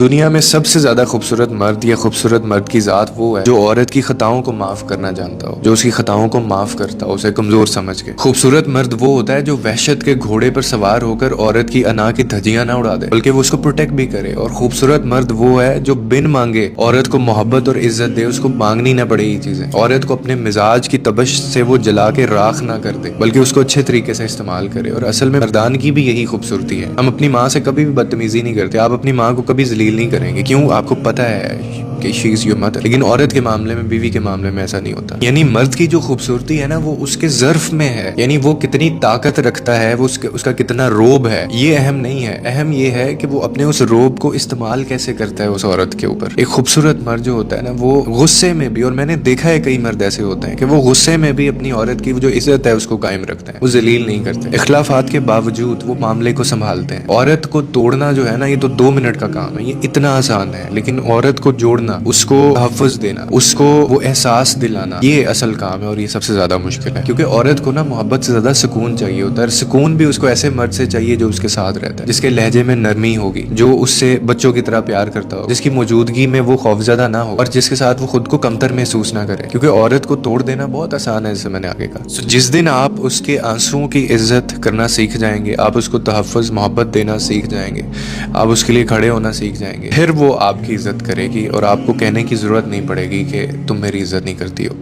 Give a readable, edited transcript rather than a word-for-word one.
دنیا میں سب سے زیادہ خوبصورت مرد یا خوبصورت مرد کی ذات وہ ہے جو عورت کی خطاؤں کو معاف کرنا جانتا ہو، جو اس کی خطاؤں کو معاف کرتا ہو، اسے کمزور سمجھ کے۔ خوبصورت مرد وہ ہوتا ہے جو وحشت کے گھوڑے پر سوار ہو کر عورت کی انا کی دھجیاں نہ اڑا دے بلکہ وہ اس کو پروٹیکٹ بھی کرے۔ اور خوبصورت مرد وہ ہے جو بن مانگے عورت کو محبت اور عزت دے، اس کو مانگنی نہ پڑے یہ چیزیں۔ عورت کو اپنے مزاج کی تبش سے وہ جلا کے راکھ نہ کر دے بلکہ اس کو اچھے طریقے سے استعمال کرے۔ اور اصل میں مردان کی بھی یہی خوبصورتی ہے۔ ہم اپنی ماں سے کبھی بھی بدتمیزی نہیں کرتے، آپ اپنی ماں کو کبھی ذلیل نہیں کریں گے، کیوں؟ آپ کو پتہ ہے کہ شی از یور مدر۔ لیکن عورت کے معاملے میں، بیوی کے معاملے میں ایسا نہیں ہوتا۔ یعنی مرد کی جو خوبصورتی ہے نا وہ اس کے ظرف میں ہے، یعنی وہ کتنی طاقت رکھتا ہے، وہ اس کا کتنا روب ہے، یہ اہم نہیں ہے۔ اہم یہ ہے کہ وہ اپنے اس روب کو استعمال کیسے کرتا ہے اس عورت کے اوپر۔ ایک خوبصورت مرد جو ہوتا ہے نا وہ غصے میں بھی، اور میں نے دیکھا ہے کئی مرد ایسے ہوتے ہیں کہ وہ غصے میں بھی اپنی عورت کی جو عزت ہے اس کو قائم رکھتے ہیں، وہ ذلیل نہیں کرتے۔ اختلافات کے باوجود وہ معاملے کو سنبھالتے ہیں۔ عورت کو توڑنا جو ہے نا یہ تو 2 منٹ کا کام ہے، یہ اتنا آسان ہے، لیکن عورت کو جوڑنا، اس کو تحفظ دینا، اس کو وہ احساس دلانا، یہ اصل کام ہے اور یہ سب سے زیادہ مشکل ہے۔ کیونکہ عورت کو نا محبت سے زیادہ سکون چاہیے ہوتا ہے، اور سکون بھی اس کو ایسے مرد سے چاہیے جو اس کے ساتھ رہتا ہے، جس کے لہجے میں نرمی ہوگی، جو اس سے بچوں کی طرح پیار کرتا ہو، جس کی موجودگی میں وہ خوفزدہ نہ ہو، اور جس کے ساتھ وہ خود کو کمتر محسوس نہ کرے۔ کیونکہ عورت کو توڑ دینا بہت آسان ہے، جیسے میں نے آگے کہا۔ جس دن آپ اس کے آنسوؤں کی عزت کرنا سیکھ جائیں گے، آپ اس کو تحفظ، محبت دینا سیکھ جائیں گے، آپ اس کے لیے کھڑے ہونا سیکھ جائیں گے، پھر وہ آپ کی عزت کرے گی اور آپ کو کہنے کی ضرورت نہیں پڑے گی کہ تم میری عزت نہیں کرتی ہو۔